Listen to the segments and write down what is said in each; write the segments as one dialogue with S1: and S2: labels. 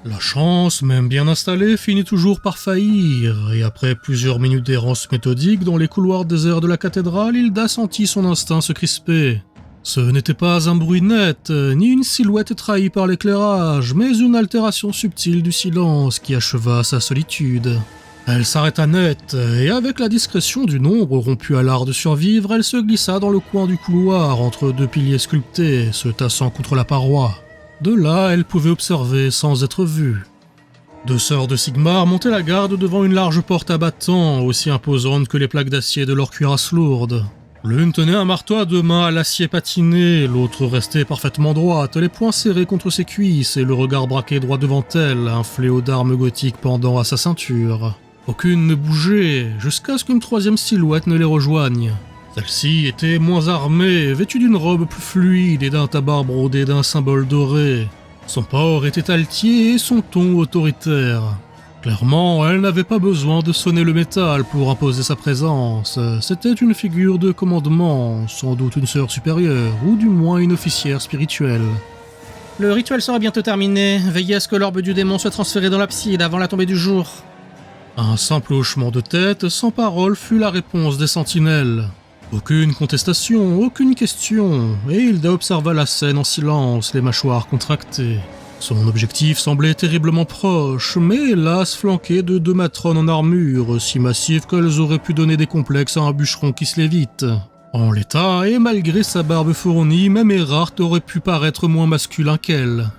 S1: La chance, même bien installée, finit toujours par faillir, et après plusieurs minutes d'errance méthodique dans les couloirs déserts de la cathédrale, Hilda sentit son instinct se crisper. Ce n'était pas un bruit net, ni une silhouette trahie par l'éclairage, mais une altération subtile du silence qui acheva sa solitude. Elle s'arrêta net, et avec la discrétion d'une ombre rompue à l'art de survivre, elle se glissa dans le coin du couloir entre deux piliers sculptés, se tassant contre la paroi. De là, elle pouvait observer sans être vue. Deux sœurs de Sigmar montaient la garde devant une large porte à battants, aussi imposante que les plaques d'acier de leur cuirasse lourde. L'une tenait un marteau à deux mains à l'acier patiné, l'autre restait parfaitement droite, les poings serrés contre ses cuisses et le regard braqué droit devant elle, un fléau d'armes gothique pendant à sa ceinture. Aucune ne bougeait, jusqu'à ce qu'une troisième silhouette ne les rejoigne. Celle-ci était moins armée, vêtue d'une robe plus fluide et d'un tabard brodé d'un symbole doré. Son port était altier et son ton autoritaire. Clairement, elle n'avait pas besoin de sonner le métal pour imposer sa présence. C'était une figure de commandement, sans doute une sœur supérieure, ou du moins une officière spirituelle.
S2: Le rituel sera bientôt terminé. Veillez à ce que l'orbe du démon soit transféré dans l'abside avant la tombée du jour.
S1: Un simple hochement de tête, sans parole, fut la réponse des sentinelles. Aucune contestation, aucune question, et Hilda observa la scène en silence, les mâchoires contractées. Son objectif semblait terriblement proche, mais hélas flanqué de deux matrones en armure, si massives qu'elles auraient pu donner des complexes à un bûcheron qui se lévite. En l'état, et malgré sa barbe fournie, même Erhard aurait pu paraître moins masculin qu'elle.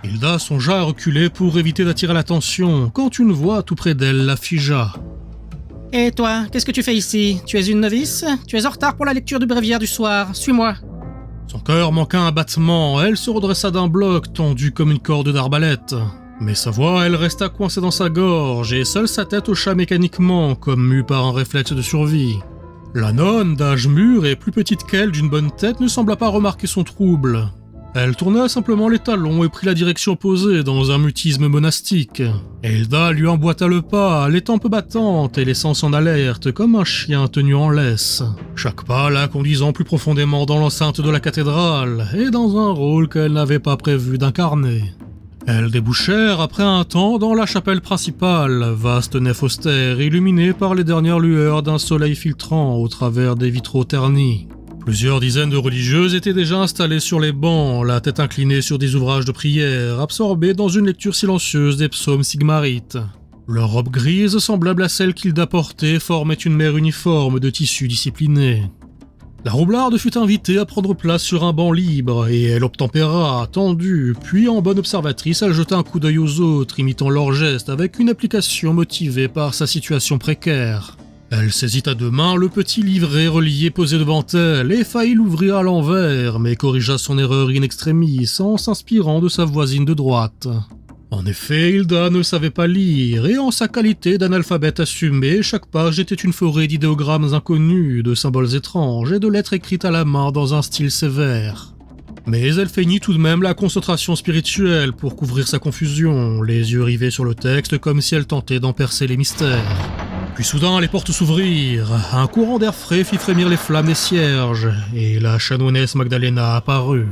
S1: Hilda songea à reculer pour éviter d'attirer l'attention, quand une voix tout près d'elle la figea.
S2: « Et toi, qu'est-ce que tu fais ici? Tu es une novice? Tu es en retard pour la lecture du bréviaire du soir. Suis-moi. »
S1: Son cœur manqua un battement, elle se redressa d'un bloc, tendue comme une corde d'arbalète. Mais sa voix, elle resta coincée dans sa gorge, et seule sa tête hocha mécaniquement, comme mue par un réflexe de survie. La nonne, d'âge mûr et plus petite qu'elle d'une bonne tête, ne sembla pas remarquer son trouble. Elle tourna simplement les talons et prit la direction opposée dans un mutisme monastique. Hilda lui emboîta le pas, les tempes battantes et les sens en alerte comme un chien tenu en laisse. Chaque pas la conduisant plus profondément dans l'enceinte de la cathédrale et dans un rôle qu'elle n'avait pas prévu d'incarner. Elles débouchèrent après un temps dans la chapelle principale, vaste nef austère illuminée par les dernières lueurs d'un soleil filtrant au travers des vitraux ternis. Plusieurs dizaines de religieuses étaient déjà installées sur les bancs, la tête inclinée sur des ouvrages de prière, absorbées dans une lecture silencieuse des psaumes sigmarites. Leur robe grise, semblable à celle qu'Hilda portait, formait une mer uniforme de tissu discipliné. La roublarde fut invitée à prendre place sur un banc libre, et elle obtempéra, tendue, puis en bonne observatrice, elle jeta un coup d'œil aux autres, imitant leurs gestes avec une application motivée par sa situation précaire. Elle saisit à deux mains le petit livret relié posé devant elle et faillit l'ouvrir à l'envers, mais corrigea son erreur in extremis en s'inspirant de sa voisine de droite. En effet, Hilda ne savait pas lire, et en sa qualité d'analphabète assumé, chaque page était une forêt d'idéogrammes inconnus, de symboles étranges et de lettres écrites à la main dans un style sévère. Mais elle feignit tout de même la concentration spirituelle pour couvrir sa confusion, les yeux rivés sur le texte comme si elle tentait d'en percer les mystères. Puis soudain, les portes s'ouvrirent, un courant d'air frais fit frémir les flammes des cierges, et la chanoinesse Magdalena apparut.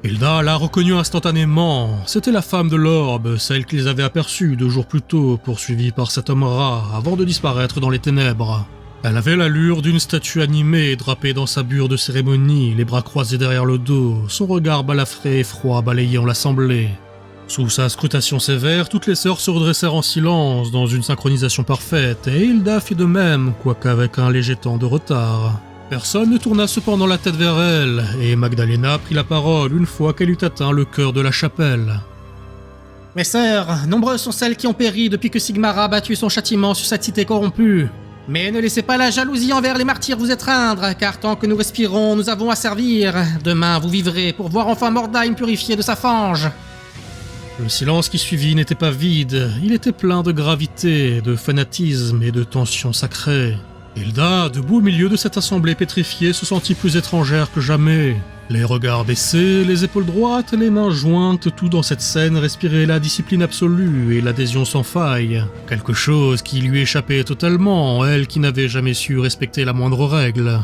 S1: Hilda la reconnut instantanément, c'était la femme de l'orbe, celle qu'ils avaient aperçue 2 jours plus tôt, poursuivie par cet homme rat, avant de disparaître dans les ténèbres. Elle avait l'allure d'une statue animée, drapée dans sa bure de cérémonie, les bras croisés derrière le dos, son regard balafré et froid balayant l'assemblée. Sous sa scrutation sévère, toutes les sœurs se redressèrent en silence, dans une synchronisation parfaite, et Hilda fit de même, quoique avec un léger temps de retard. Personne ne tourna cependant la tête vers elle, et Magdalena prit la parole une fois qu'elle eut atteint le cœur de la chapelle.
S2: « Mes sœurs, nombreuses sont celles qui ont péri depuis que Sigmar a battu son châtiment sur cette cité corrompue. Mais ne laissez pas la jalousie envers les martyrs vous étreindre, car tant que nous respirons, nous avons à servir. Demain, vous vivrez pour voir enfin Mordheim purifié de sa fange. »
S1: Le silence qui suivit n'était pas vide, il était plein de gravité, de fanatisme et de tension sacrée. Hilda, debout au milieu de cette assemblée pétrifiée, se sentit plus étrangère que jamais. Les regards baissés, les épaules droites, les mains jointes, tout dans cette scène respirait la discipline absolue et l'adhésion sans faille. Quelque chose qui lui échappait totalement, elle qui n'avait jamais su respecter la moindre règle.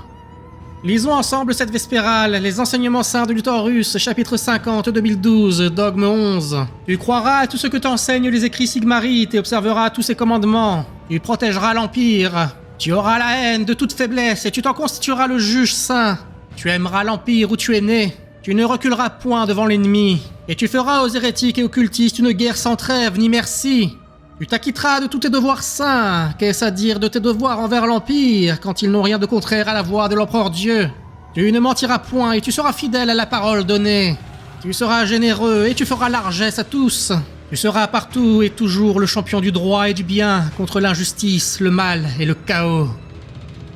S2: Lisons ensemble cette vespérale, les enseignements saints de Luthorus, chapitre 50, 2012, dogme 11. Tu croiras à tout ce que t'enseignent les écrits sigmarites et observeras tous ses commandements. Tu protégeras l'Empire. Tu auras la haine de toute faiblesse et tu t'en constitueras le juge saint. Tu aimeras l'Empire où tu es né. Tu ne reculeras point devant l'ennemi. Et tu feras aux hérétiques et occultistes une guerre sans trêve ni merci. Tu t'acquitteras de tous tes devoirs saints, qu'est-ce à dire de tes devoirs envers l'Empire, quand ils n'ont rien de contraire à la voix de l'Empereur Dieu. Tu ne mentiras point et tu seras fidèle à la parole donnée. Tu seras généreux et tu feras largesse à tous. Tu seras partout et toujours le champion du droit et du bien, contre l'injustice, le mal et le chaos.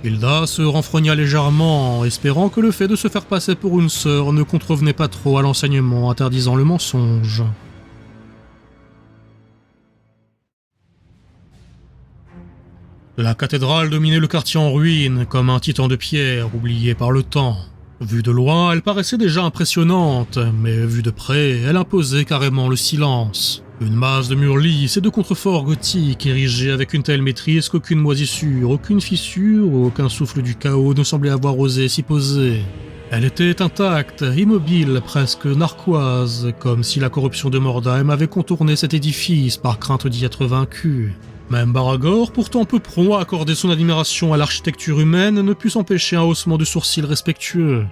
S1: Hilda se renfrogna légèrement, espérant que le fait de se faire passer pour une sœur ne contrevenait pas trop à l'enseignement interdisant le mensonge. La cathédrale dominait le quartier en ruine, comme un titan de pierre oublié par le temps. Vue de loin, elle paraissait déjà impressionnante, mais vue de près, elle imposait carrément le silence. Une masse de murs lisses et de contreforts gothiques érigés avec une telle maîtrise qu'aucune moisissure, aucune fissure, aucun souffle du chaos ne semblait avoir osé s'y poser. Elle était intacte, immobile, presque narquoise, comme si la corruption de Mordheim avait contourné cet édifice par crainte d'y être vaincu. Même Baragor, pourtant peu prompt à accorder son admiration à l'architecture humaine, ne put s'empêcher un haussement de sourcils respectueux.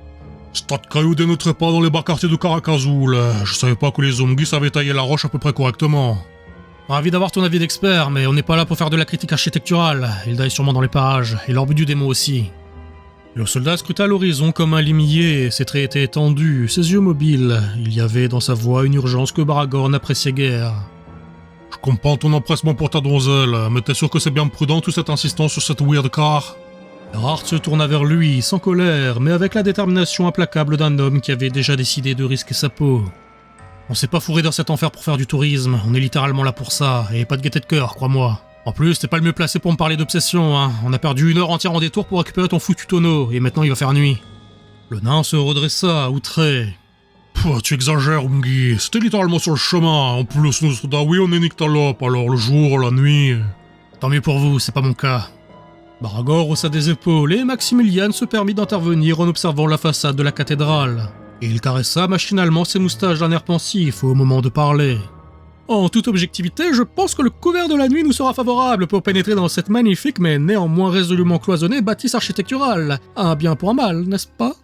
S1: « Tas de cailloux dénoterait pas dans les bas quartiers de Karakazul. Je savais pas que les Zomgis savaient tailler la roche à peu près correctement. » Ravi d'avoir ton avis d'expert, mais on n'est pas là pour faire de la critique architecturale. Hilda est sûrement dans les parages, et l'orbe du démon aussi. Le soldat scruta l'horizon comme un limier, ses traits étaient étendus, ses yeux mobiles. Il y avait dans sa voix une urgence que Baragor n'appréciait guère. « Je comprends ton empressement pour ta donzelle, mais t'es sûr que c'est bien prudent toute cette insistance sur cette weird car ?» Erhardt se tourna vers lui, sans colère, mais avec la détermination implacable d'un homme qui avait déjà décidé de risquer sa peau. « On s'est pas fourré dans cet enfer pour faire du tourisme, on est littéralement là pour ça, et pas de gaieté de cœur, crois-moi. En plus, t'es pas le mieux placé pour me parler d'obsession, hein. On a perdu 1 heure entière en détour pour récupérer ton foutu tonneau, et maintenant il va faire nuit. » Le nain se redressa, outré. « Tu exagères, Ungi, c'était littéralement sur le chemin. En plus, nous, oui, on est nyctalope, alors le jour, la nuit... » Tant mieux pour vous, c'est pas mon cas. Baragor haussa des épaules et Maximilian se permit d'intervenir en observant la façade de la cathédrale. Il caressa machinalement ses moustaches d'un air pensif au moment de parler. En toute objectivité, je pense que le couvert de la nuit nous sera favorable pour pénétrer dans cette magnifique mais néanmoins résolument cloisonnée bâtisse architecturale. Un bien pour un mal, n'est-ce pas ?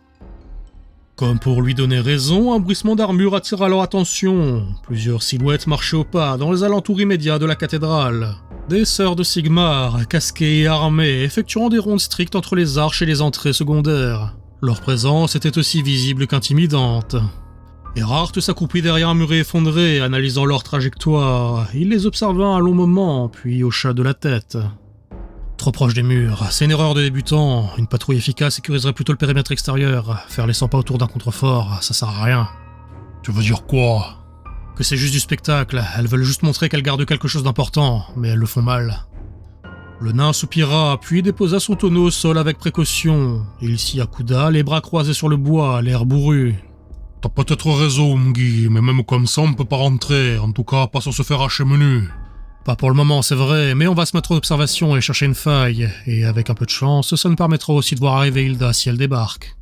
S1: Comme pour lui donner raison, un bruissement d'armure attira leur attention. Plusieurs silhouettes marchaient au pas dans les alentours immédiats de la cathédrale. Des sœurs de Sigmar, casquées et armées, effectuant des rondes strictes entre les arches et les entrées secondaires. Leur présence était aussi visible qu'intimidante. Erhardt s'accroupit derrière un muret effondré, analysant leur trajectoire. Il les observa un long moment, puis hocha de la tête. Trop proche des murs, c'est une erreur de débutant. Une patrouille efficace sécuriserait plutôt le périmètre extérieur. Faire les 100 pas autour d'un contrefort, ça sert à rien. Tu veux dire quoi ? Que c'est juste du spectacle, elles veulent juste montrer qu'elles gardent quelque chose d'important, mais elles le font mal. Le nain soupira, puis déposa son tonneau au sol avec précaution. Il s'y accouda, les bras croisés sur le bois, l'air bourru. T'as peut-être raison, Mgi, mais même comme ça on peut pas rentrer, en tout cas pas sans se faire hacher menu. Pas pour le moment, c'est vrai, mais on va se mettre en observation et chercher une faille, et avec un peu de chance, ça nous permettra aussi de voir arriver Hilda si elle débarque.